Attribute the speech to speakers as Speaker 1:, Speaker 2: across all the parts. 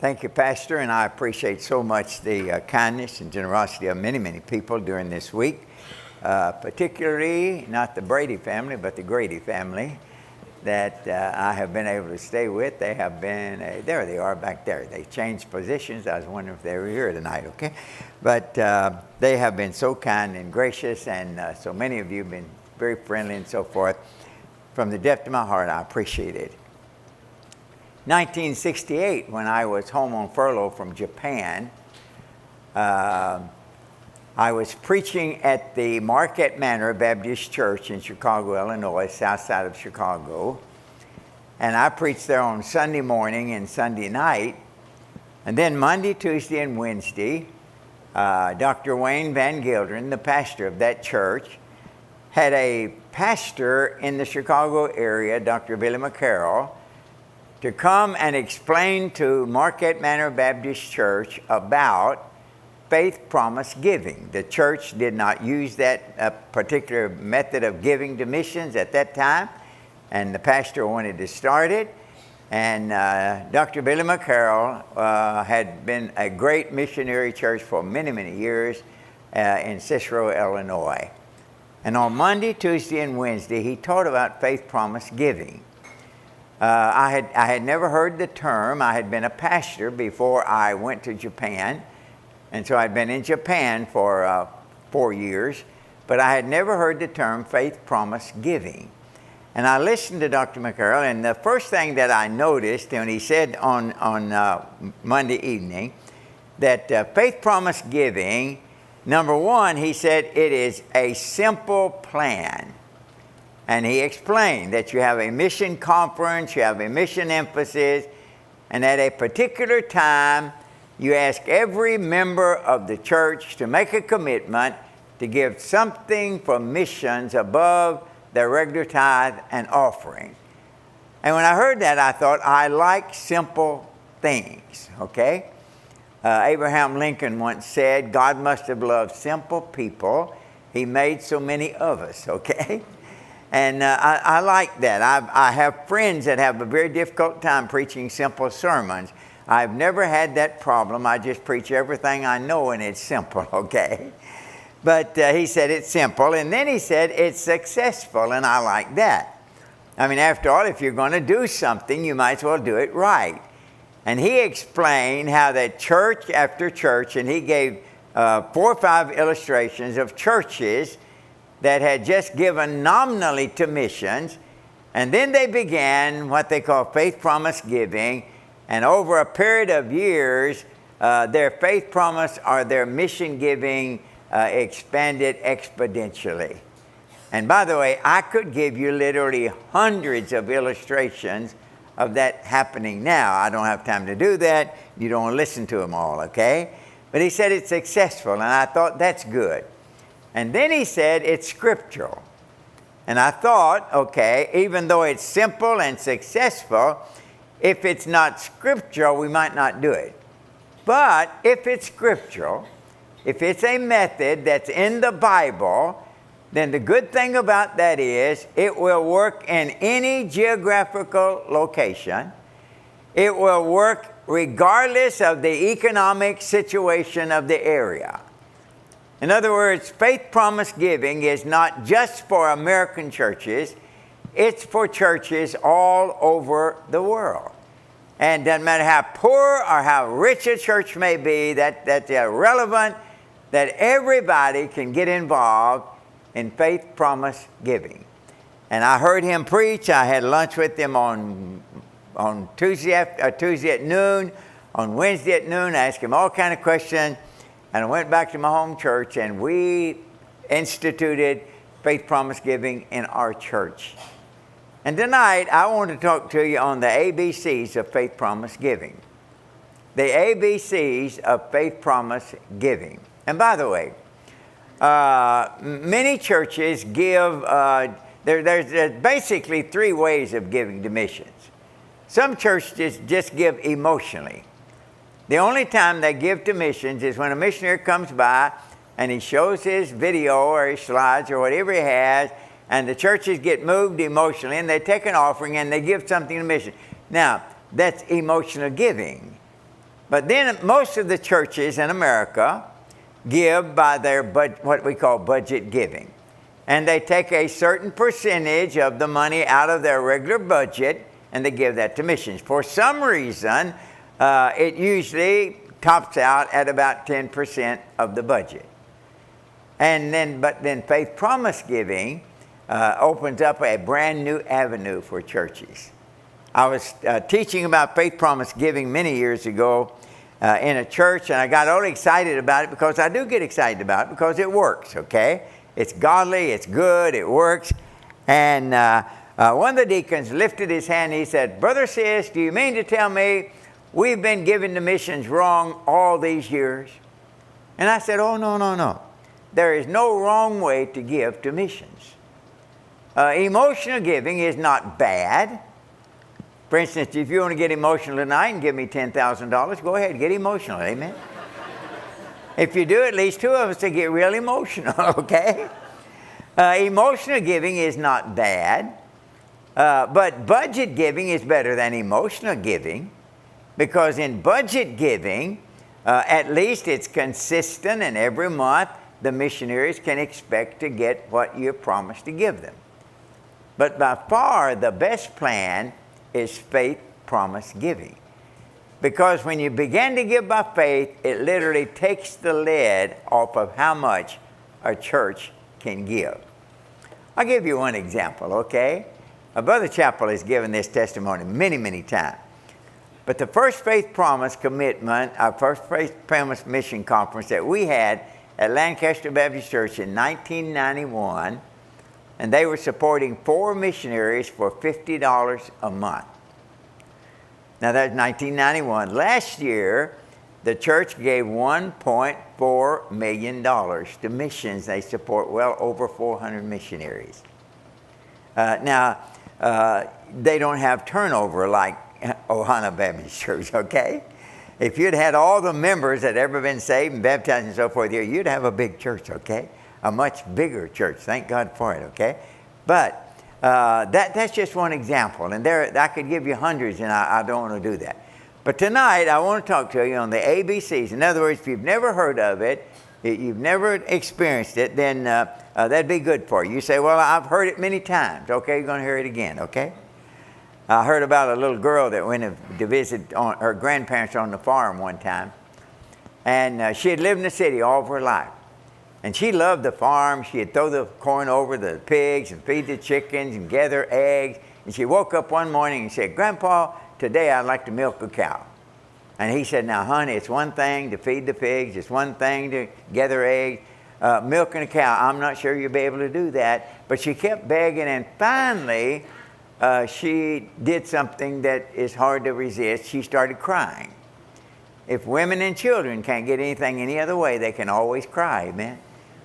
Speaker 1: Thank you, Pastor, and I appreciate so much the kindness and generosity of many, many people during this week, particularly not the Brady family, but the Grady family that I have been able to stay with. They have been, there they are back there. They changed positions. I was wondering if they were here tonight, okay? But they have been so kind and gracious, and so many of you have been very friendly and so forth. From the depth of my heart, I appreciate it. 1968, when I was home on furlough from Japan, I was preaching at the Marquette Manor Baptist Church in Chicago, Illinois, south side of Chicago. And I preached there on Sunday morning and Sunday night. And then Monday, Tuesday, and Wednesday, Dr. Wayne Van Gilderen, the pastor of that church, had a pastor in the Chicago area, Dr. Billy McCarroll, to come and explain to Marquette Manor Baptist Church about faith promise giving. The church did not use that particular method of giving to missions at that time, and the pastor wanted to start it. And Dr. Billy McCarroll had been a great missionary church for many, many years in Cicero, Illinois. And on Monday, Tuesday, and Wednesday, he taught about faith promise giving. I had never heard the term. I had been a pastor before I went to Japan, and so I'd been in Japan for 4 years, but I had never heard the term faith promise giving. And I listened to Dr. McCarroll, and the first thing that I noticed, and he said on Monday evening, that faith promise giving, number one, he said it is a simple plan. And he explained that you have a mission conference, you have a mission emphasis, and at a particular time, you ask every member of the church to make a commitment to give something for missions above their regular tithe and offering. And when I heard that, I thought, I like simple things, okay? Abraham Lincoln once said, God must have loved simple people. He made so many of us, okay? And I like that. I have friends that have a very difficult time preaching simple sermons. I've never had that problem. I just preach everything I know and it's simple, okay? But he said it's simple. And then he said it's successful, and I like that. I mean, after all, if you're going to do something, you might as well do it right. And he explained how that church after church, and he gave 4 or 5 illustrations of churches that had just given nominally to missions, and then they began what they call faith promise giving, and over a period of years, their faith promise or their mission giving expanded exponentially. And by the way, I could give you literally hundreds of illustrations of that happening now. I don't have time to do that. You don't want to listen to them all, okay? But he said it's successful, and I thought that's good. And then he said it's scriptural. And I thought, okay, even though it's simple and successful, if it's not scriptural, we might not do it. But if it's scriptural, if it's a method that's in the Bible, then the good thing about that is it will work in any geographical location. It will work regardless of the economic situation of the area. In other words, faith promise giving is not just for American churches, it's for churches all over the world. And doesn't matter how poor or how rich a church may be, that's irrelevant, that everybody can get involved in faith promise giving. And I heard him preach. I had lunch with him on Tuesday at noon, on Wednesday at noon. I asked him all kind of questions. And I went back to my home church, and we instituted faith promise giving in our church. And tonight, I want to talk to you on the ABCs of faith promise giving. The ABCs of faith promise giving. And by the way, many churches give, there's basically 3 ways of giving to missions. Some churches just give emotionally. The only time they give to missions is when a missionary comes by and he shows his video or his slides or whatever he has, and the churches get moved emotionally, and they take an offering and they give something to mission. Now, that's emotional giving. But then most of the churches in America give by their what we call budget giving. And they take a certain percentage of the money out of their regular budget and they give that to missions. For some reason, it usually tops out at about 10% of the budget. But then faith promise giving opens up a brand new avenue for churches. I was teaching about faith promise giving many years ago in a church, and I got all excited about it because I do get excited about it because it works, okay? It's godly, it's good, it works. And one of the deacons lifted his hand and he said, "Brother Sisk, do you mean to tell me we've been giving to missions wrong all these years?" And I said, "Oh, no. There is no wrong way to give to missions. Emotional giving is not bad. For instance, if you want to get emotional tonight and give me $10,000, go ahead, get emotional, amen? If you do, at least two of us to get real emotional, okay? Emotional giving is not bad, but budget giving is better than emotional giving, because in budget giving, at least it's consistent, and every month the missionaries can expect to get what you promised to give them. But by far the best plan is faith promise giving. Because when you begin to give by faith, it literally takes the lid off of how much a church can give. I'll give you one example, okay? Brother Chappell has given this testimony many, many times. But the first faith promise commitment, our first faith promise mission conference that we had at Lancaster Baptist Church in 1991, and they were supporting 4 missionaries for $50 a month. Now that's 1991. Last year, the church gave $1.4 million to missions. They support well over 400 missionaries. Now, they don't have turnover like Ohana Baptist Church, okay? If you'd had all the members that ever been saved and baptized and so forth here, you'd have a big church, okay? A much bigger church. Thank God for it, okay? But that's just one example. And I could give you hundreds, and I don't want to do that. But tonight, I want to talk to you on the ABCs. In other words, if you've never heard of it, you've never experienced it, then that'd be good for you. You say, "Well, I've heard it many times." Okay, you're going to hear it again, okay? I heard about a little girl that went to visit her grandparents on the farm one time. And she had lived in the city all of her life. And she loved the farm. She'd throw the corn over the pigs and feed the chickens and gather eggs. And she woke up one morning and said, "Grandpa, today I'd like to milk a cow." And he said, "Now, honey, it's one thing to feed the pigs. It's one thing to gather eggs. Milking a cow, I'm not sure you'll be able to do that." But she kept begging, and finally she did something that is hard to resist. She started crying. If women and children can't get anything any other way, they can always cry, amen?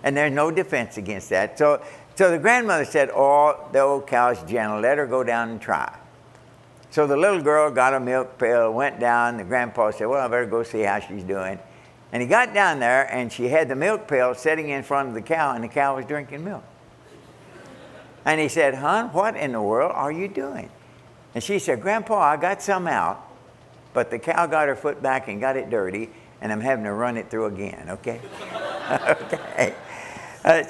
Speaker 1: And there's no defense against that. So the grandmother said, "Oh, the old cow's gentle. Let her go down and try." So the little girl got a milk pail, went down. The grandpa said, "Well, I better go see how she's doing." And he got down there, and she had the milk pail sitting in front of the cow, and the cow was drinking milk. And he said, "Hon, what in the world are you doing?" And she said, "Grandpa, I got some out, but the cow got her foot back and got it dirty, and I'm having to run it through again, okay?" Okay.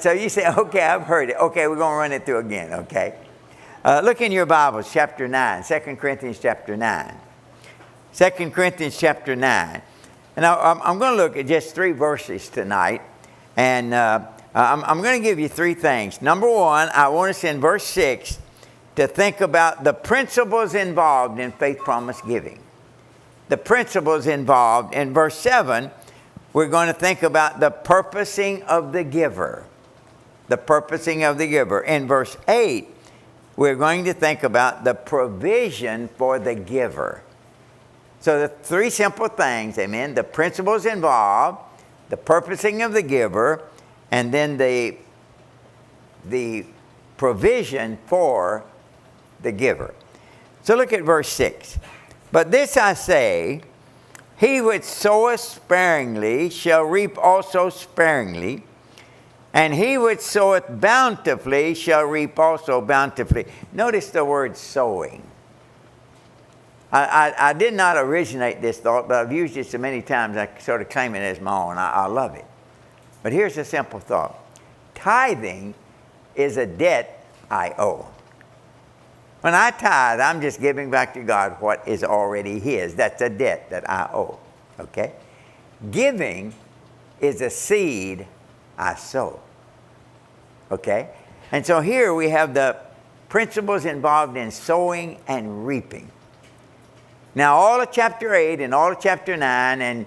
Speaker 1: So you say, "Okay, I've heard it. Okay, we're going to run it through again, okay?" Look in your Bibles, chapter 9, 2 Corinthians chapter 9. 2 Corinthians chapter 9. And I'm going to look at just 3 verses tonight, and I'm going to give you 3 things. Number 1, I want us in verse 6 to think about the principles involved in faith promise giving. The principles involved. In verse 7, we're going to think about the purposing of the giver. The purposing of the giver. In verse 8, we're going to think about the provision for the giver. So the 3 simple things, amen, the principles involved, the purposing of the giver, and then the provision for the giver. So look at verse 6. "But this I say, he which soweth sparingly shall reap also sparingly, and he which soweth bountifully shall reap also bountifully." Notice the word sowing. I did not originate this thought, but I've used it so many times I sort of claim it as my own. I love it. But here's a simple thought. Tithing is a debt I owe. When I tithe, I'm just giving back to God what is already His. That's a debt that I owe. Okay? Giving is a seed I sow. Okay? And so here we have the principles involved in sowing and reaping. Now, all of chapter 8 and all of chapter 9, and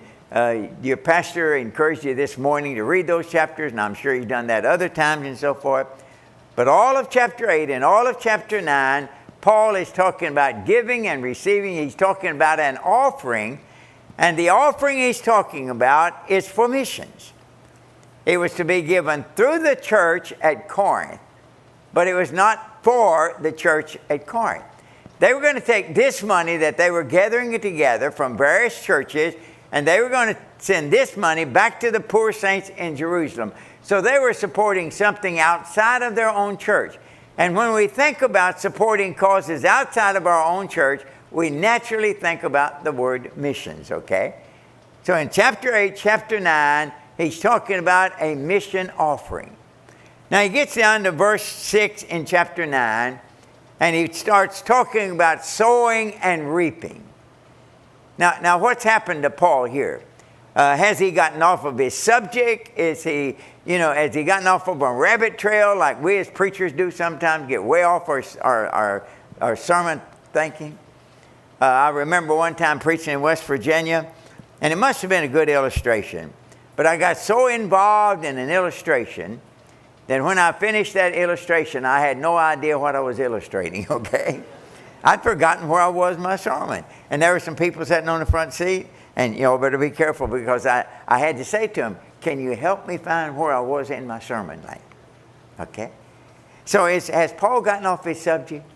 Speaker 1: your pastor encouraged you this morning to read those chapters, and I'm sure you've done that other times and so forth. But all of chapter 8 and all of chapter 9, Paul is talking about giving and receiving. He's talking about an offering, and the offering he's talking about is for missions. It was to be given through the church at Corinth, but it was not for the church at Corinth. They were going to take this money that they were gathering together from various churches, and they were going to send this money back to the poor saints in Jerusalem. So they were supporting something outside of their own church. And when we think about supporting causes outside of our own church, we naturally think about the word missions, okay? So in chapter 8, chapter 9, he's talking about a mission offering. Now he gets down to verse 6 in chapter 9, and he starts talking about sowing and reaping. Now what's happened to Paul here? Has he gotten off of his subject? Has he gotten off of a rabbit trail like we as preachers do sometimes, get way off our sermon thinking? I remember one time preaching in West Virginia, and it must have been a good illustration. But I got so involved in an illustration that when I finished that illustration, I had no idea what I was illustrating, okay? I'd forgotten where I was in my sermon. And there were some people sitting on the front seat, and better be careful, because I had to say to them, can you help me find where I was in my sermon? Okay? So has Paul gotten off his subject?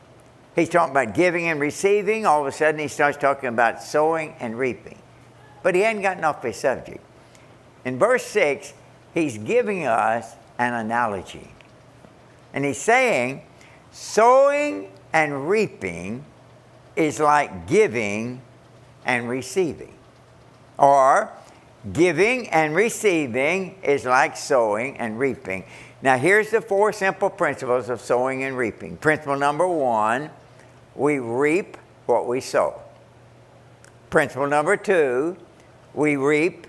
Speaker 1: He's talking about giving and receiving. All of a sudden he starts talking about sowing and reaping. But he hadn't gotten off his subject. In verse 6, he's giving us an analogy. And he's saying, sowing and reaping is like giving and receiving. Or giving and receiving is like sowing and reaping. Now here's the 4 simple principles of sowing and reaping. Principle number 1, we reap what we sow. Principle number 2, we reap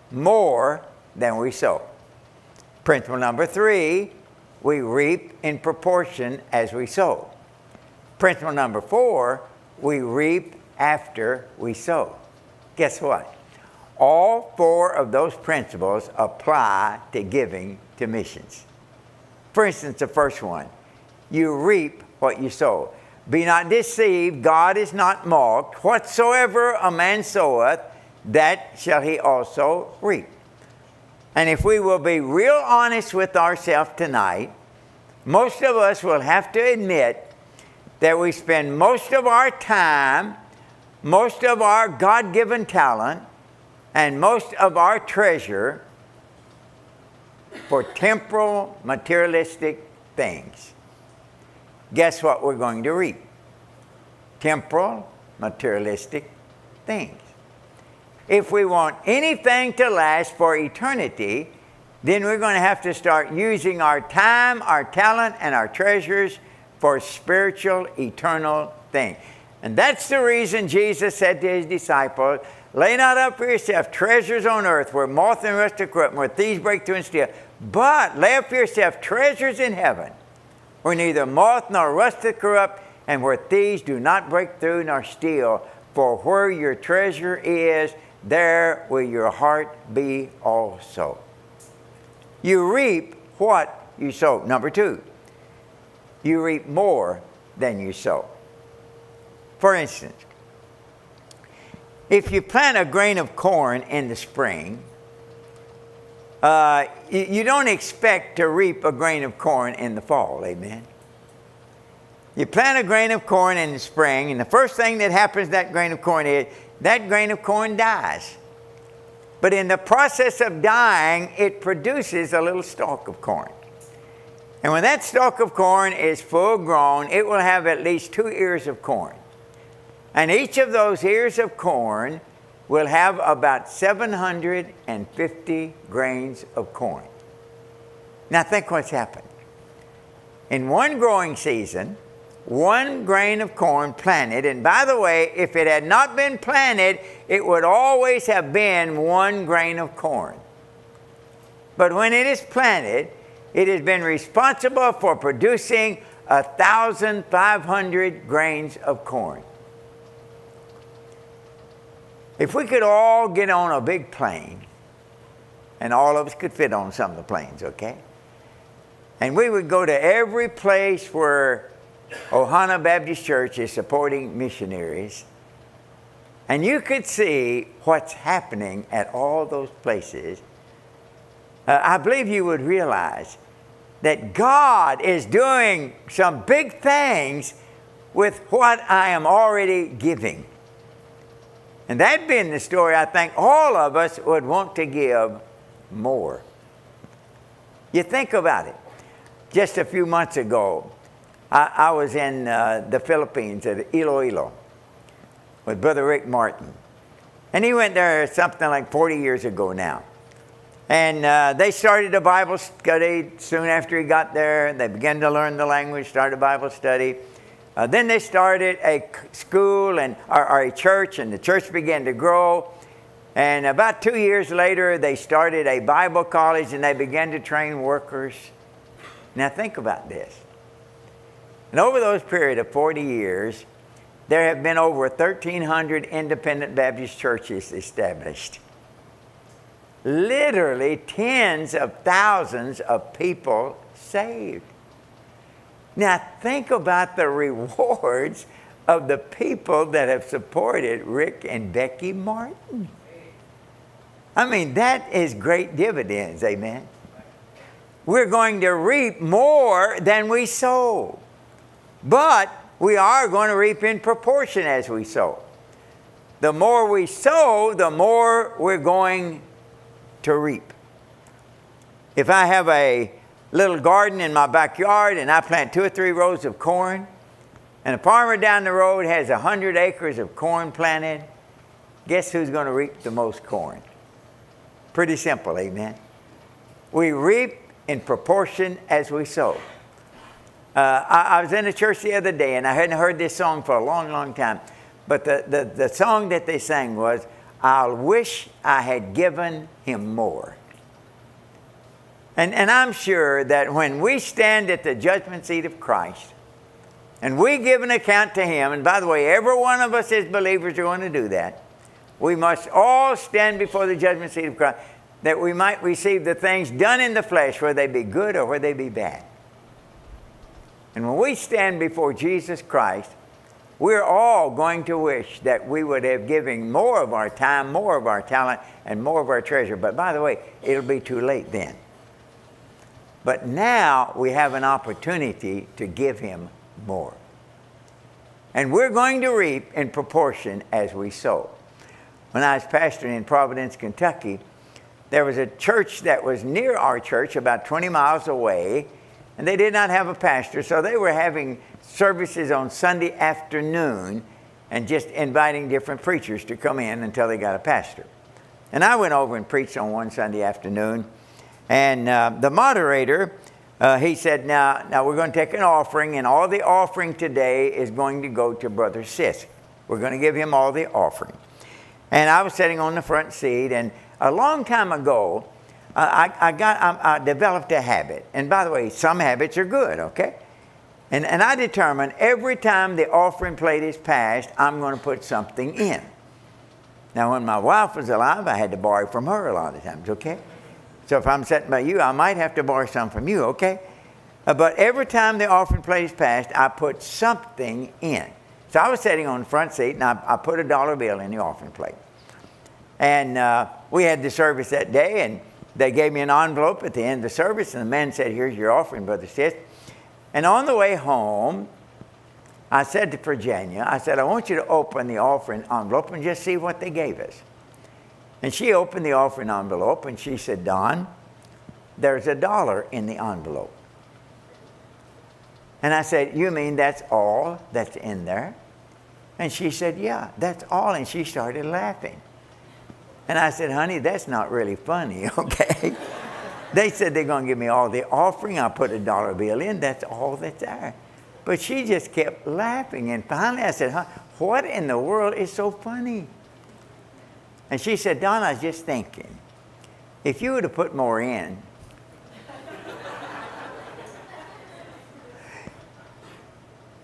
Speaker 1: more than we sow. Principle number 3, we reap in proportion as we sow. Principle number 4, we reap after we sow. Guess what? All 4 of those principles apply to giving to missions. For instance, the first one, you reap what you sow. Be not deceived, God is not mocked. Whatsoever a man soweth, that shall he also reap. And if we will be real honest with ourselves tonight, most of us will have to admit that we spend most of our time, most of our God-given talent, and most of our treasure for temporal, materialistic things. Guess what we're going to reap? Temporal, materialistic things. If we want anything to last for eternity, then we're going to have to start using our time, our talent, and our treasures for spiritual, eternal things. And that's the reason Jesus said to his disciples, lay not up for yourself treasures on earth where moth and rust do corrupt, where thieves break through and steal. But lay up for yourself treasures in heaven where neither moth nor rust do corrupt, and where thieves do not break through nor steal. For where your treasure is, there will your heart be also. You reap what you sow. Number 2, you reap more than you sow. For instance, if you plant a grain of corn in the spring, you don't expect to reap a grain of corn in the fall, amen? You plant a grain of corn in the spring, and the first thing that happens to that grain of corn is that grain of corn dies. But in the process of dying, it produces a little stalk of corn. And when that stalk of corn is full grown, it will have at least 2 ears of corn. And each of those ears of corn will have about 750 grains of corn. Now think what's happened. In one growing season, one grain of corn planted, and by the way, if it had not been planted, it would always have been one grain of corn. But when it is planted, it has been responsible for producing 1,500 grains of corn. If we could all get on a big plane, and all of us could fit on some of the planes, okay? And we would go to every place where Ohana Baptist Church is supporting missionaries, and you could see what's happening at all those places, I believe you would realize that God is doing some big things with what I am already giving. And that being the story, I think all of us would want to give more. You think about it. Just a few months ago, I was in the Philippines at Iloilo with Brother Rick Martin. And he went there something like 40 years ago now. And they started a Bible study soon after he got there. They began to learn the language, started a Bible study. Then they started a school or a church, and the church began to grow. And about 2 years later, they started a Bible college, and they began to train workers. Now think about this. And over those period of 40 years, there have been over 1,300 independent Baptist churches established. Literally tens of thousands of people saved. Now think about the rewards of the people that have supported Rick and Becky Martin. I mean, that is great dividends, amen? We're going to reap more than we sow. But we are going to reap in proportion as we sow. The more we sow, the more we're going to reap. If I have a little garden in my backyard and I plant 2 or 3 rows of corn, and a farmer down the road has 100 acres of corn planted, guess who's going to reap the most corn? Pretty simple, amen? We reap in proportion as we sow. I was in a church the other day, and I hadn't heard this song for a long, long time. But the song that they sang was, "I wish I had given him more." And I'm sure that when we stand at the judgment seat of Christ, and we give an account to him, and by the way, every one of us as believers are going to do that, we must all stand before the judgment seat of Christ, that we might receive the things done in the flesh, whether they be good or whether they be bad. And when we stand before Jesus Christ, we're all going to wish that we would have given more of our time, more of our talent, and more of our treasure. But by the way, it'll be too late then. But now we have an opportunity to give him more. And we're going to reap in proportion as we sow. When I was pastoring in Providence, Kentucky, there was a church that was near our church, about 20 miles away, and they did not have a pastor, so they were having services on Sunday afternoon and just inviting different preachers to come in until they got a pastor. And I went over and preached on one Sunday afternoon, and the moderator, he said, now we're going to take an offering, and all the offering today is going to go to Brother Sisk. We're going to give him all the offering. And I was sitting on the front seat, and a long time ago, I developed a habit. And by the way, some habits are good, okay? And I determined every time the offering plate is passed, I'm going to put something in. Now, when my wife was alive, I had to borrow from her a lot of times, okay? So if I'm sitting by you, I might have to borrow some from you, okay? But every time the offering plate is passed, I put something in. So I was sitting on the front seat, and I put a dollar bill in the offering plate. And we had the service that day, and they gave me an envelope at the end of the service, and the man said, "Here's your offering, Brother Sisk." And on the way home, I said to Virginia, I said, "I want you to open the offering envelope and just see what they gave us." And she opened the offering envelope, and she said, "Don, there's $1 in the envelope." And I said, "You mean that's all that's in there?" And she said, yeah, that's all. And she started laughing. And I said, honey, that's not really funny, okay? They said they're going to give me all the offering. I put $1 bill in. That's all that's there. But she just kept laughing. And finally I said, what in the world is so funny? And she said, Don, I was just thinking, if you would have put more in,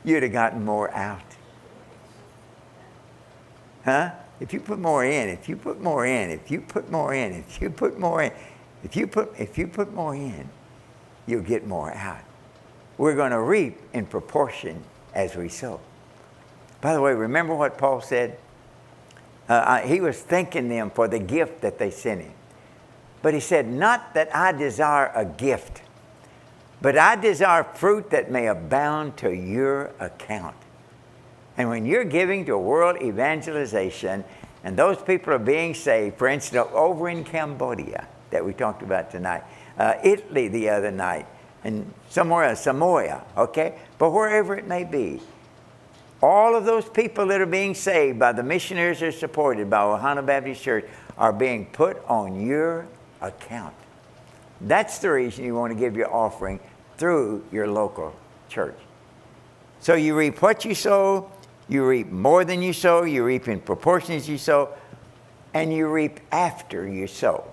Speaker 1: you'd have gotten more out. Huh? If you put more in, if you put more in, if you put more in, if you put more in, if you put more in, you'll get more out. We're going to reap in proportion as we sow. By the way, remember what Paul said? He was thanking them for the gift that they sent him. But he said, not that I desire a gift, but I desire fruit that may abound to your account. And when you're giving to world evangelization and those people are being saved, for instance, over in Cambodia that we talked about tonight, Italy the other night, and somewhere else, Samoa, okay? But wherever it may be, all of those people that are being saved by the missionaries that are supported by Ohana Baptist Church are being put on your account. That's the reason you want to give your offering through your local church. So you reap what you sow, you reap more than you sow, you reap in proportion as you sow, and you reap after you sow.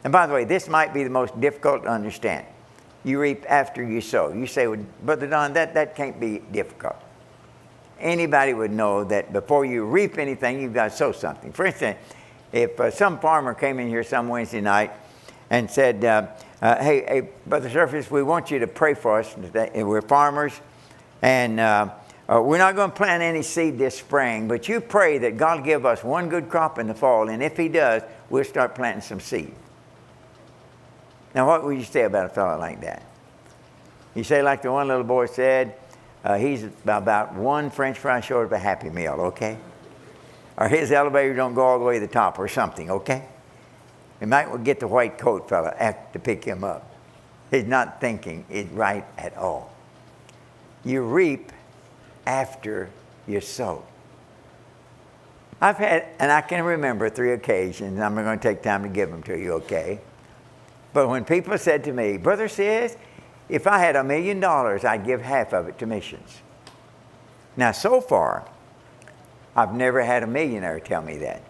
Speaker 1: And by the way, this might be the most difficult to understand. You reap after you sow. You say, well, Brother Don, that can't be difficult. Anybody would know that before you reap anything, you've got to sow something. For instance, if some farmer came in here some Wednesday night and said, hey, Brother Surface, we want you to pray for us. We're farmers, and we're not going to plant any seed this spring, but you pray that God will give us one good crop in the fall, and if he does, we'll start planting some seed. Now, what would you say about a fellow like that? You say like the one little boy said, he's about one French fry short of a Happy Meal, okay? Or his elevator don't go all the way to the top or something, okay? You might get the white coat fella to pick him up. He's not thinking it right at all. You reap after you sow. I've had, and I can remember 3 occasions, I'm not going to take time to give them to you, okay? But when people said to me, Brother Sisk, if I had $1 million, I'd give half of it to missions. Now, so far, I've never had a millionaire tell me that.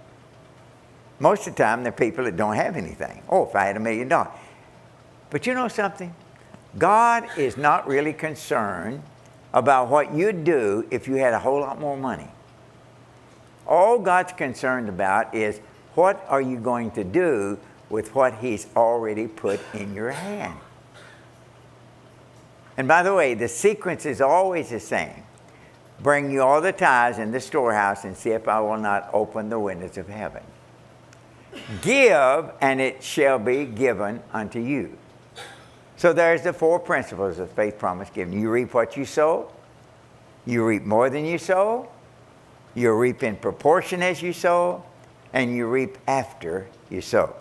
Speaker 1: Most of the time, they're people that don't have anything. Oh, if I had $1 million. But you know something? God is not really concerned about what you'd do if you had a whole lot more money. All God's concerned about is what are you going to do with what he's already put in your hand. And by the way, the sequence is always the same. Bring you all the tithes in the storehouse and see if I will not open the windows of heaven. Give, and it shall be given unto you. So there's the 4 principles of faith, promise, giving. You reap what you sow. You reap more than you sow. You reap in proportion as you sow. And you reap after you sow.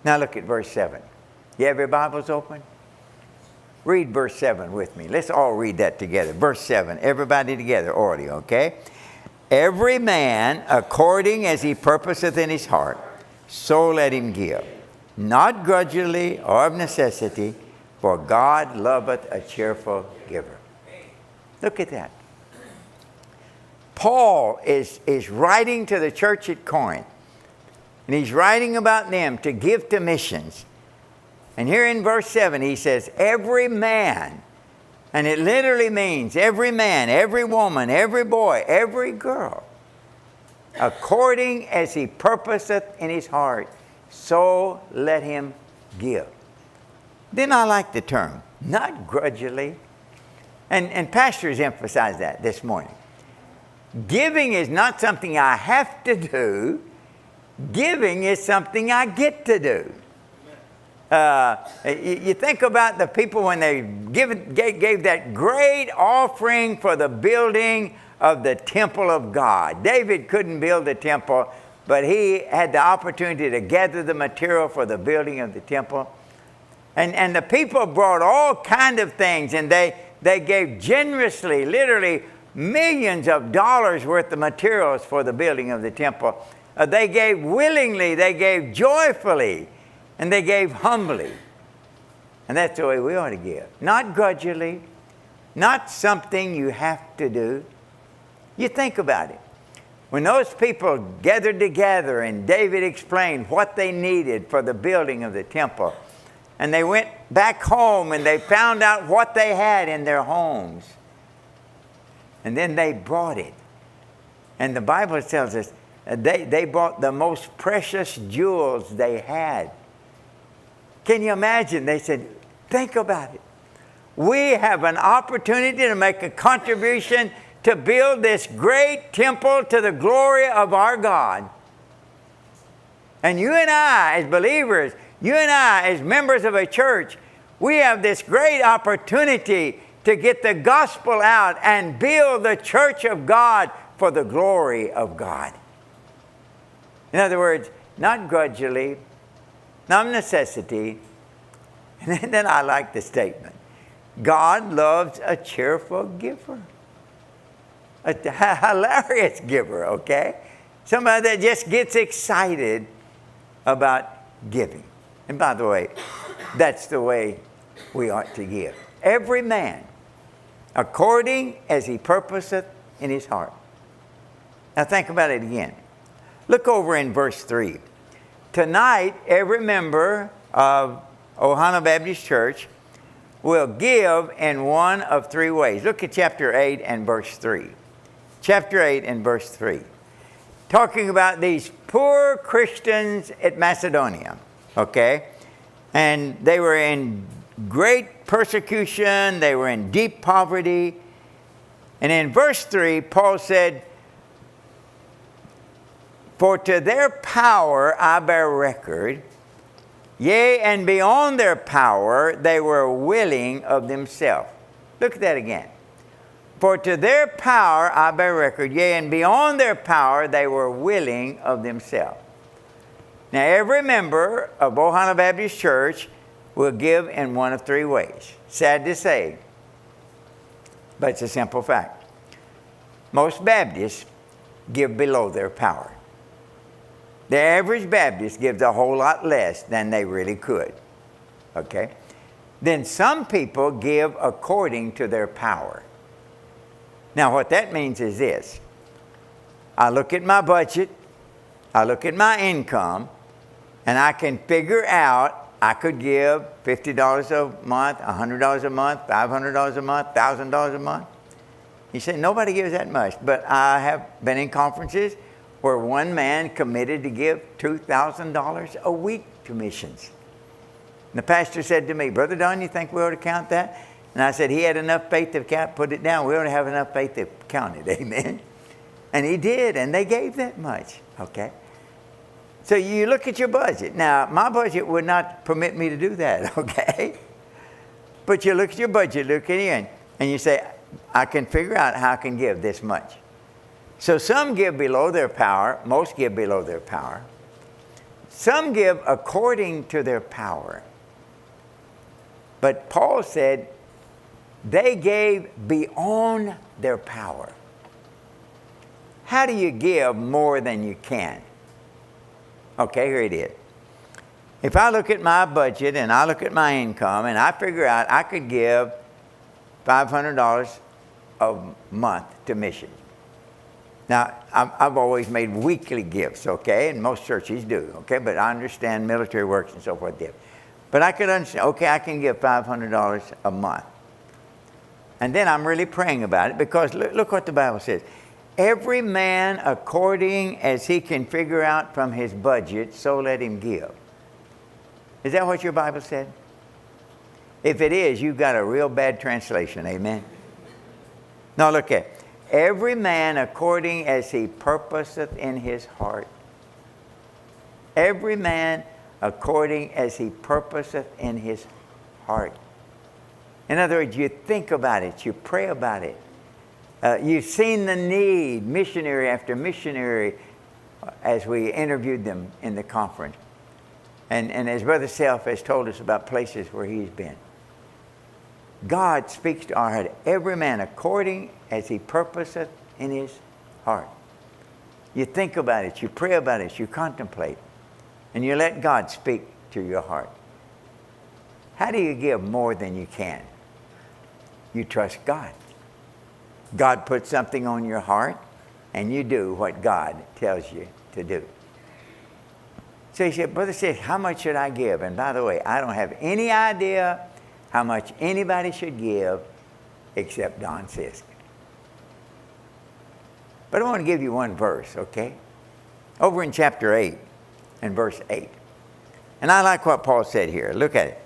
Speaker 1: Now look at verse 7. You have your Bibles open? Read verse 7 with me. Let's all read that together. Verse 7. Everybody together, orally, okay? Every man according as he purposeth in his heart, so let him give. Not grudgingly or of necessity, for God loveth a cheerful giver. Look at that. Paul is writing to the church at Corinth. And he's writing about them to give to missions. And here in verse 7 he says, every man. And it literally means every man, every woman, every boy, every girl. According as he purposeth in his heart, so let him give. Then I like the term, not grudgingly. And pastors emphasize that this morning. Giving is not something I have to do. Giving is something I get to do. You think about the people when they gave that great offering for the building of the temple of God. David couldn't build the temple, but he had the opportunity to gather the material for the building of the temple. And the people brought all kind of things, and they gave generously, literally millions of dollars worth of materials for the building of the temple. They gave willingly, they gave joyfully, and they gave humbly. And that's the way we ought to give. Not grudgingly, not something you have to do. You think about it. When those people gathered together and David explained what they needed for the building of the temple, and they went back home and they found out what they had in their homes, and then they brought it. And the Bible tells us they brought the most precious jewels they had. Can you imagine? They said, think about it. We have an opportunity to make a contribution to build this great temple to the glory of our God. And you and I, as believers, you and I, as members of a church, we have this great opportunity to get the gospel out and build the church of God for the glory of God. In other words, not grudgingly, not necessity. And then I like the statement. God loves a cheerful giver. A hilarious giver, okay? Somebody that just gets excited about giving. And by the way, that's the way we ought to give. Every man, according as he purposeth in his heart. Now think about it again. Look over in verse 3. Tonight, every member of Ohana Baptist Church will give in one of three ways. Look at chapter 8 and verse 3. Chapter 8 and verse 3. Talking about these poor Christians at Macedonia, okay? And they were in great persecution. They were in deep poverty. And in verse 3, Paul said, for to their power I bear record, yea, and beyond their power they were willing of themselves. Look at that again. For to their power I bear record, yea, and beyond their power they were willing of themselves. Now every member of Ohana Baptist Church will give in one of three ways. Sad to say, but it's a simple fact. Most Baptists give below their power. The average Baptist gives a whole lot less than they really could. Okay? Then some people give according to their power. Now what that means is this. I look at my budget, I look at my income, and I can figure out I could give $50 a month, $100 a month, $500 a month, $1,000 a month. You say, nobody gives that much. But I have been in conferences where one man committed to give $2,000 a week to missions. And the pastor said to me, Brother Don, you think we ought to count that? And I said, he had enough faith to count, put it down. We ought to have enough faith to count it, amen? And he did, and they gave that much, okay? So you look at your budget. Now, my budget would not permit me to do that, okay? But you look at your budget, look at it, and you say, I can figure out how I can give this much. So some give below their power. Most give below their power. Some give according to their power. But Paul said they gave beyond their power. How do you give more than you can? Okay, here it is. If I look at my budget and I look at my income and I figure out I could give $500 a month to missions. Now, I've always made weekly gifts, okay, and most churches do, okay, but I understand military works and so forth. But I could understand, okay, I can give $500 a month. And then I'm really praying about it because look what the Bible says. Every man according as he can figure out from his budget, so let him give. Is that what your Bible said? If it is, you've got a real bad translation, amen? Now look at it. Every man according as he purposeth in his heart. Every man according as he purposeth in his heart. In other words, you think about it, you pray about it. You've seen the need, missionary after missionary, as we interviewed them in the conference. And as Brother Self has told us about places where he's been. God speaks to our heart, every man according as he purposeth in his heart. You think about it, you pray about it, you contemplate, and you let God speak to your heart. How do you give more than you can? You trust God. God puts something on your heart, and you do what God tells you to do. So he said, Brother Sisk, how much should I give? And by the way, I don't have any idea how much anybody should give except Don Sisk. But I want to give you one verse, okay? Over in chapter 8 and verse 8. And I like what Paul said here. Look at it.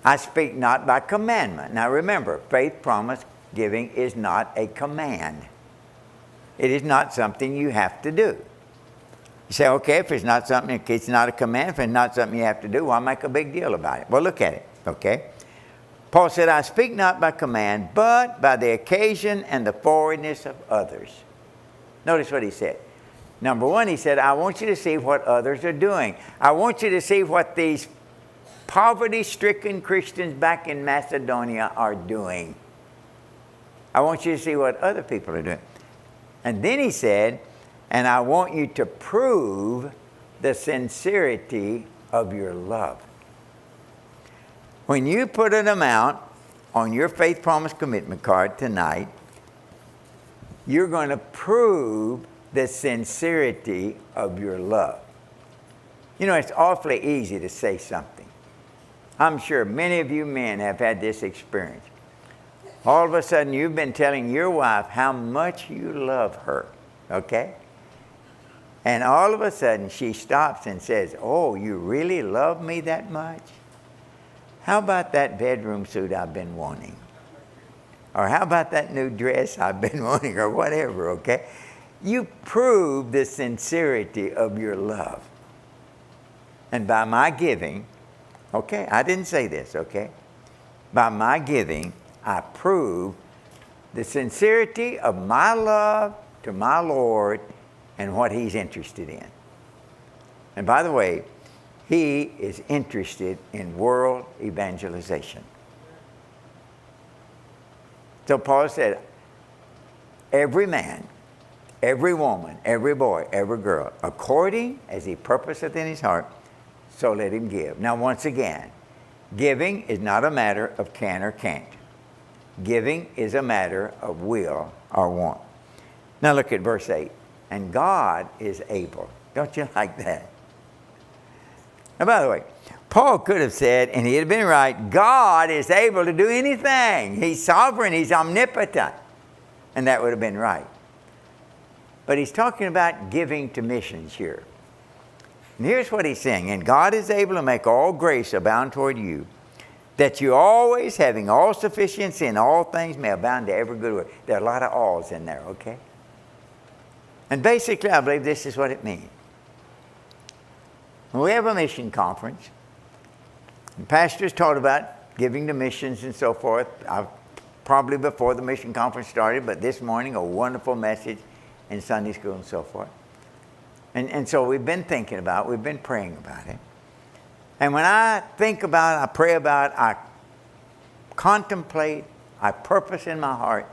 Speaker 1: I speak not by commandment. Now remember, faith, promise, giving is not a command. It is not something you have to do. You say, okay, if it's not something, if it's not a command, if it's not something you have to do, why make a big deal about it? Well, look at it, okay? Paul said, I speak not by command, but by the occasion and the forwardness of others. Notice what he said. Number one, he said, I want you to see what others are doing. I want you to see what these poverty-stricken Christians back in Macedonia are doing. I want you to see what other people are doing. And then he said, and I want you to prove the sincerity of your love. When you put an amount on your faith promise commitment card tonight, you're going to prove the sincerity of your love. You know, it's awfully easy to say something. I'm sure many of you men have had this experience. All of a sudden, you've been telling your wife how much you love her, okay? And all of a sudden, she stops and says, oh, you really love me that much? How about that bedroom suit I've been wanting? Or how about that new dress I've been wanting, or whatever, okay? You prove the sincerity of your love. And by my giving, okay, I didn't say this, okay? By my giving, I prove the sincerity of my love to my Lord and what he's interested in. And by the way, he is interested in world evangelization. So Paul said, every man, every woman, every boy, every girl, according as he purposeth in his heart, so let him give. Now once again, giving is not a matter of can or can't. Giving is a matter of will or want. Now look at verse 8. And God is able. Don't you like that? Now, by the way, Paul could have said, and he'd have been right, God is able to do anything. He's sovereign. He's omnipotent. And that would have been right. But he's talking about giving to missions here. And here's what he's saying. And God is able to make all grace abound toward you, that you always, having all sufficiency in all things, may abound to every good work. There are a lot of alls in there, okay? And basically, I believe this is what it means. When we have a mission conference, and pastors taught about giving to missions and so forth. Probably before the mission conference started, but this morning, a wonderful message in Sunday school and so forth. And so we've been thinking about it, we've been praying about it. And when I think about it, I pray about it, I contemplate, I purpose in my heart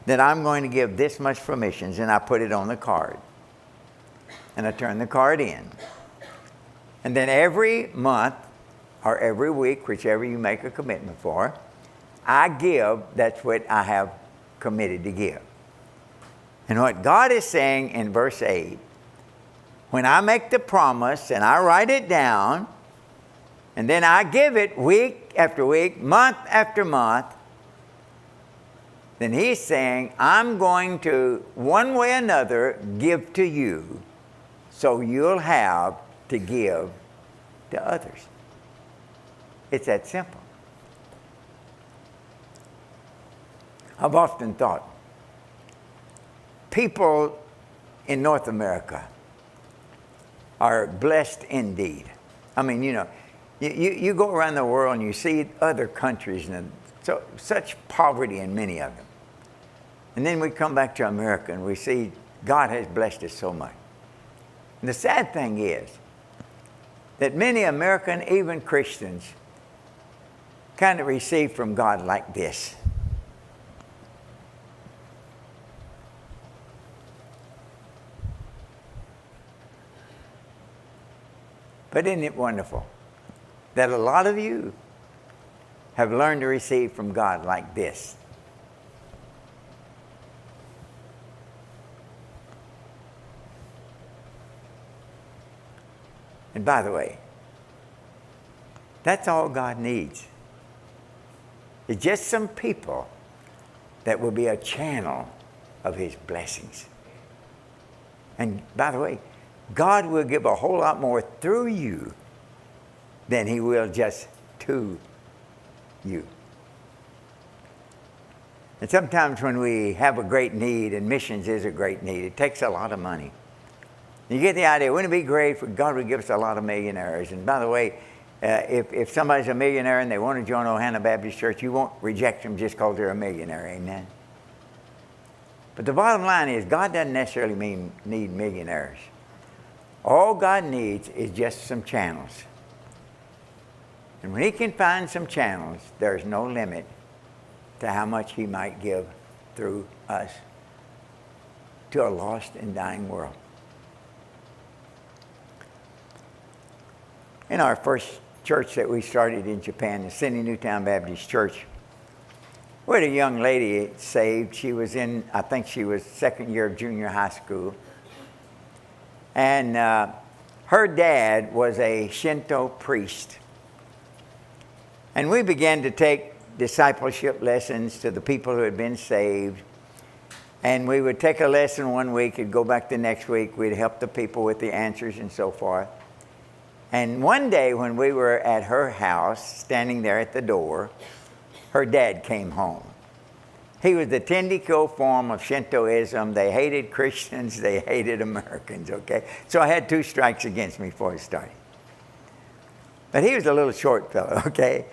Speaker 1: that I'm going to give this much for missions, and I put it on the card. And I turn the card in. And then every month or every week, whichever you make a commitment for, I give, that's what I have committed to give. And what God is saying in verse 8, when I make the promise and I write it down, and then I give it week after week, month after month, then he's saying, I'm going to, one way or another, give to you so you'll have to give to others. It's that simple. I've often thought, people in North America are blessed indeed. I mean, you know, you go around the world and you see other countries and such poverty in many of them. And then we come back to America and we see God has blessed us so much. And the sad thing is that many American, even Christians, kind of receive from God like this. But isn't it wonderful that a lot of you have learned to receive from God like this? And by the way, that's all God needs. It's just some people that will be a channel of His blessings. And by the way, God will give a whole lot more through you than He will just to you. And sometimes when we have a great need, and missions is a great need, it takes a lot of money. You get the idea, wouldn't it be great if God would give us a lot of millionaires? And by the way, if somebody's a millionaire and they want to join Ohana Baptist Church, you won't reject them just because they're a millionaire, amen? But the bottom line is, God doesn't necessarily need millionaires. All God needs is just some channels. And when He can find some channels, there's no limit to how much He might give through us to a lost and dying world. In our first church that we started in Japan, the Sydney Newtown Baptist Church, we had a young lady saved. She was in, I think she was second year of junior high school. And her dad was a Shinto priest. And we began to take discipleship lessons to the people who had been saved. And we would take a lesson one week and go back the next week. We'd help the people with the answers and so forth. And one day when we were at her house, standing there at the door, her dad came home. He was the Tenriko form of Shintoism. They hated Christians. They hated Americans, okay? So I had 2 strikes against me before I started. But he was a little short fellow, okay?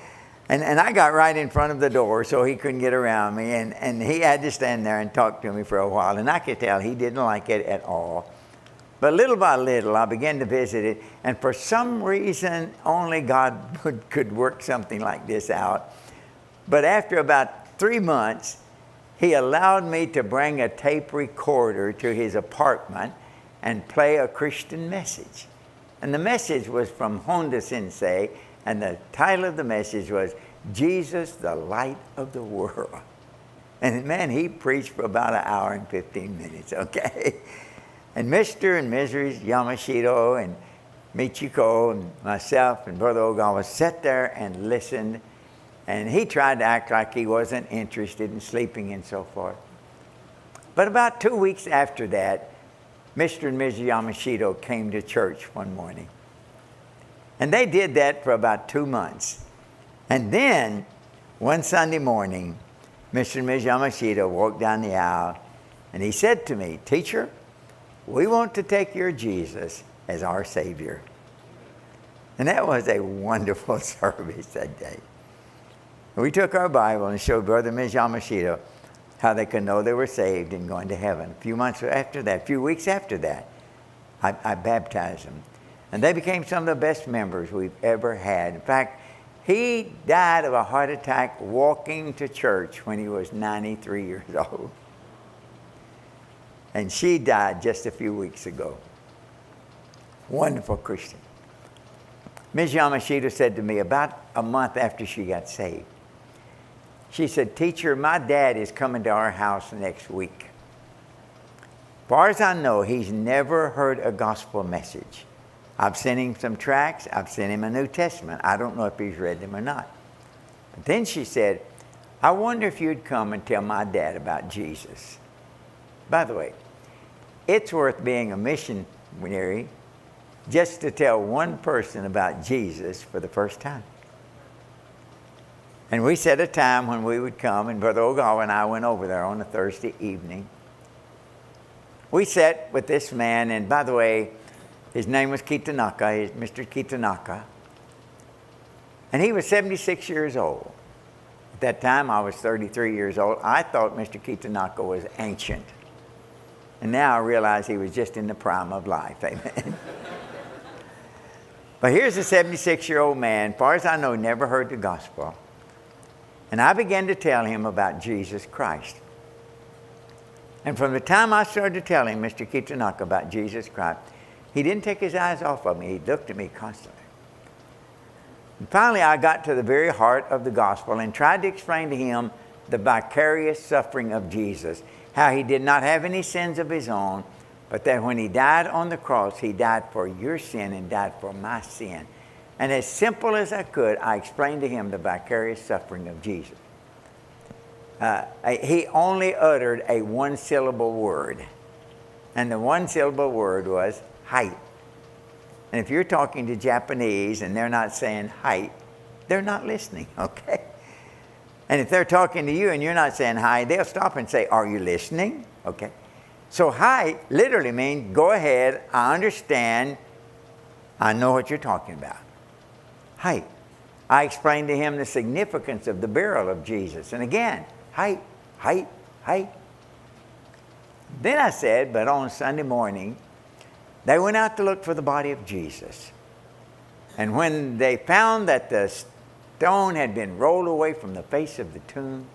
Speaker 1: And I got right in front of the door so he couldn't get around me. And he had to stand there and talk to me for a while. And I could tell he didn't like it at all. But little by little, I began to visit it. And for some reason, only God could work something like this out. But after about 3 months, he allowed me to bring a tape recorder to his apartment and play a Christian message. And the message was from Honda Sensei, and the title of the message was, Jesus, the Light of the World. And man, he preached for about 1 hour and 15 minutes, okay? And Mr. and Mrs. Yamashita and Michiko and myself and Brother Ogawa sat there and listened. And he tried to act like he wasn't interested in sleeping and so forth. But about 2 weeks after that, Mr. and Mrs. Yamashita came to church one morning. And they did that for about 2 months. And then, one Sunday morning, Mr. and Mrs. Yamashita walked down the aisle, and he said to me, Teacher, we want to take your Jesus as our Savior. And that was a wonderful service that day. We took our Bible and showed Brother and Ms. Yamashita how they could know they were saved and going to heaven. A few weeks after that, I baptized them. And they became some of the best members we've ever had. In fact, he died of a heart attack walking to church when he was 93 years old. And she died just a few weeks ago. Wonderful Christian. Ms. Yamashita said to me about a month after she got saved, she said, Teacher, my dad is coming to our house next week. As far as I know, he's never heard a gospel message. I've sent him some tracts. I've sent him a New Testament. I don't know if he's read them or not. But then she said, I wonder if you'd come and tell my dad about Jesus. By the way, it's worth being a missionary just to tell one person about Jesus for the first time. And we set a time when we would come, and Brother Ogawa and I went over there on a Thursday evening. We sat with this man, and by the way, his name was Kitanaka, Mr. Kitanaka. And he was 76 years old. At that time, I was 33 years old. I thought Mr. Kitanaka was ancient. And now I realize he was just in the prime of life. Amen. But here's a 76-year-old man, as far as I know, never heard the gospel. And I began to tell him about Jesus Christ. And from the time I started to tell him, Mr. Kitanaka, about Jesus Christ, he didn't take his eyes off of me. He looked at me constantly. And finally, I got to the very heart of the gospel and tried to explain to him the vicarious suffering of Jesus, how he did not have any sins of his own, but that when he died on the cross, he died for your sin and died for my sin. And as simple as I could, I explained to him the vicarious suffering of Jesus. He only uttered a one-syllable word. And the one-syllable word was height. And if you're talking to Japanese and they're not saying height, they're not listening, okay? And if they're talking to you and you're not saying hi, they'll stop and say, are you listening? Okay. So hi literally means, go ahead, I understand, I know what you're talking about. Height. I explained to him the significance of the burial of Jesus. And again, height, height, height. Then I said, but on Sunday morning, they went out to look for the body of Jesus. And when they found that the stone had been rolled away from the face of the tomb,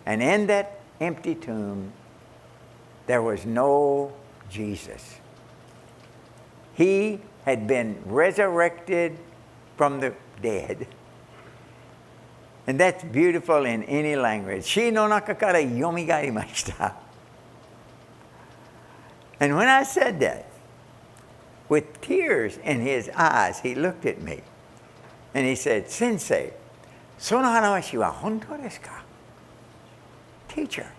Speaker 1: and in that empty tomb, there was no Jesus. He had been resurrected from the dead. And that's beautiful in any language. Shi no naka kara yomigarimashita. And when I said that, with tears in his eyes, he looked at me and he said, Sensei, sono hanawashi wa hontou desu ka? Teacher,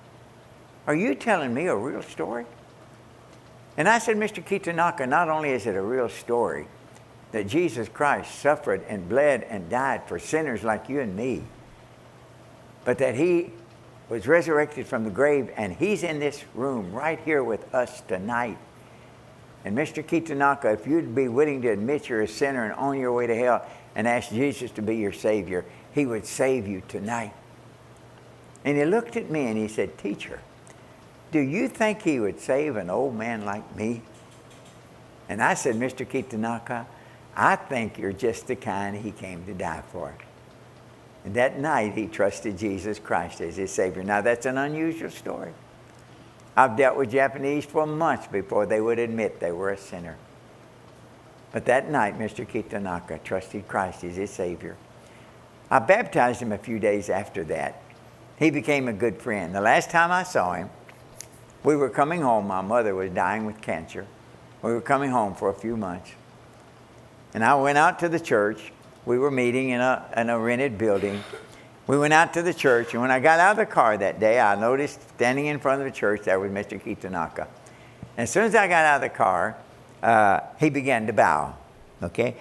Speaker 1: are you telling me a real story? And I said, Mr. Kitanaka, not only is it a real story that Jesus Christ suffered and bled and died for sinners like you and me, but that he was resurrected from the grave and he's in this room right here with us tonight. And Mr. Kitanaka, if you'd be willing to admit you're a sinner and on your way to hell and ask Jesus to be your Savior, he would save you tonight. And he looked at me and he said, Teacher, do you think he would save an old man like me? And I said, Mr. Kitanaka, I think you're just the kind he came to die for. And that night he trusted Jesus Christ as his Savior. Now that's an unusual story. I've dealt with Japanese for months before they would admit they were a sinner. But that night, Mr. Kitanaka trusted Christ as his Savior. I baptized him a few days after that. He became a good friend. The last time I saw him, we were coming home. My mother was dying with cancer. We were coming home for a few months. And I went out to the church. We were meeting in a rented building. We went out to the church, and when I got out of the car that day, I noticed standing in front of the church, there was Mr. Kitanaka. And as soon as I got out of the car, he began to bow, okay?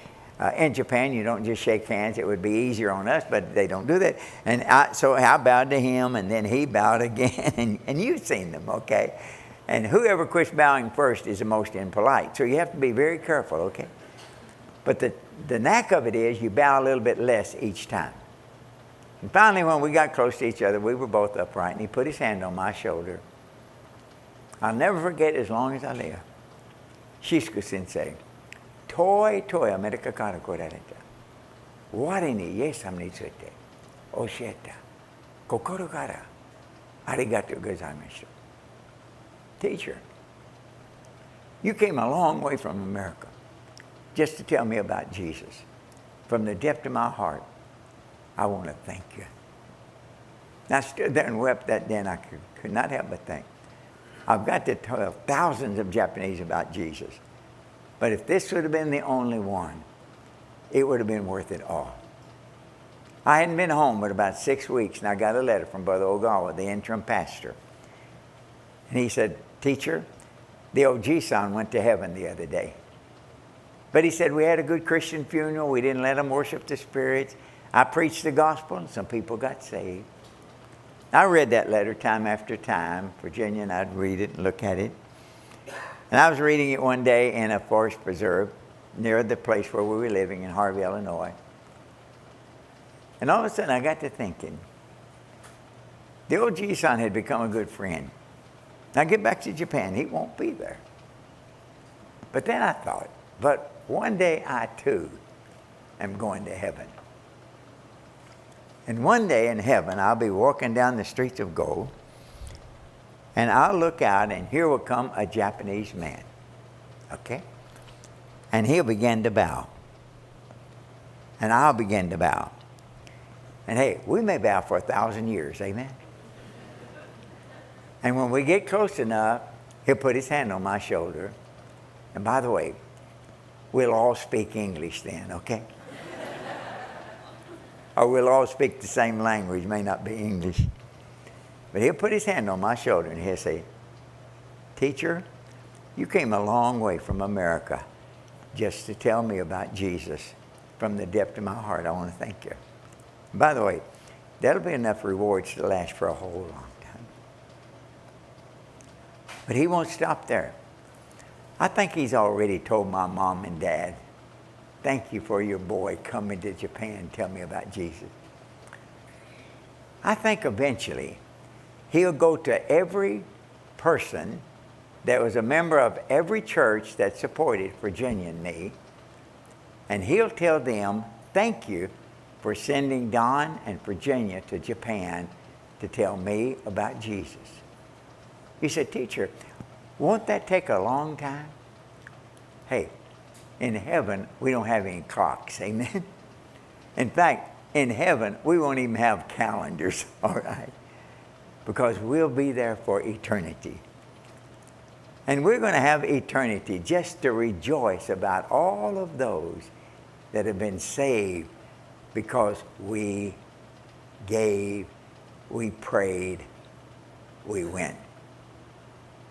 Speaker 1: In Japan, you don't just shake hands. It would be easier on us, but they don't do that. And so I bowed to him, and then he bowed again, and you've seen them, okay? And whoever quits bowing first is the most impolite. So you have to be very careful, okay? But the knack of it is you bow a little bit less each time. And finally, when we got close to each other, we were both upright, and he put his hand on my shoulder. I'll never forget as long as I live. Sisk sensei, toi America kara korareta. Ware ni Iesam ni tsuite oshieta. Kokoro kara arigatou gozaimashita. Teacher, you came a long way from America just to tell me about Jesus. From the depth of my heart, I want to thank you. And I stood there and wept that day, and I could not help but think, I've got to tell thousands of Japanese about Jesus. But if this would have been the only one, it would have been worth it all. I hadn't been home but about 6 weeks, and I got a letter from Brother Ogawa, the interim pastor. And he said, Teacher, the Oji-san went to heaven the other day. But he said, we had a good Christian funeral. We didn't let them worship the spirits. I preached the gospel, and some people got saved. I read that letter time after time. Virginia and I'd read it and look at it. And I was reading it one day in a forest preserve near the place where we were living in Harvey, Illinois. And all of a sudden I got to thinking, the old Ji-san had become a good friend. Now get back to Japan, he won't be there. But then I thought, but one day I too am going to heaven. And one day in heaven, I'll be walking down the streets of gold, and I'll look out, and here will come a Japanese man. Okay? And he'll begin to bow. And I'll begin to bow. And hey, we may bow for 1,000 years, amen? And when we get close enough, he'll put his hand on my shoulder. And by the way, we'll all speak English then, okay? Or we'll all speak the same language, may not be English. But he'll put his hand on my shoulder and he'll say, "Teacher, you came a long way from America just to tell me about Jesus. From the depth of my heart, I want to thank you." By the way, that'll be enough rewards to last for a whole long time. But he won't stop there. I think he's already told my mom and dad, "Thank you for your boy coming to Japan. Tell me about Jesus." I think eventually he'll go to every person that was a member of every church that supported Virginia and me, and he'll tell them, "Thank you for sending Don and Virginia to Japan to tell me about Jesus." He said, "Teacher, won't that take a long time?" Hey, in heaven, we don't have any clocks, amen? In fact, in heaven, we won't even have calendars, all right? Because we'll be there for eternity. And we're going to have eternity just to rejoice about all of those that have been saved because we gave, we prayed, we went.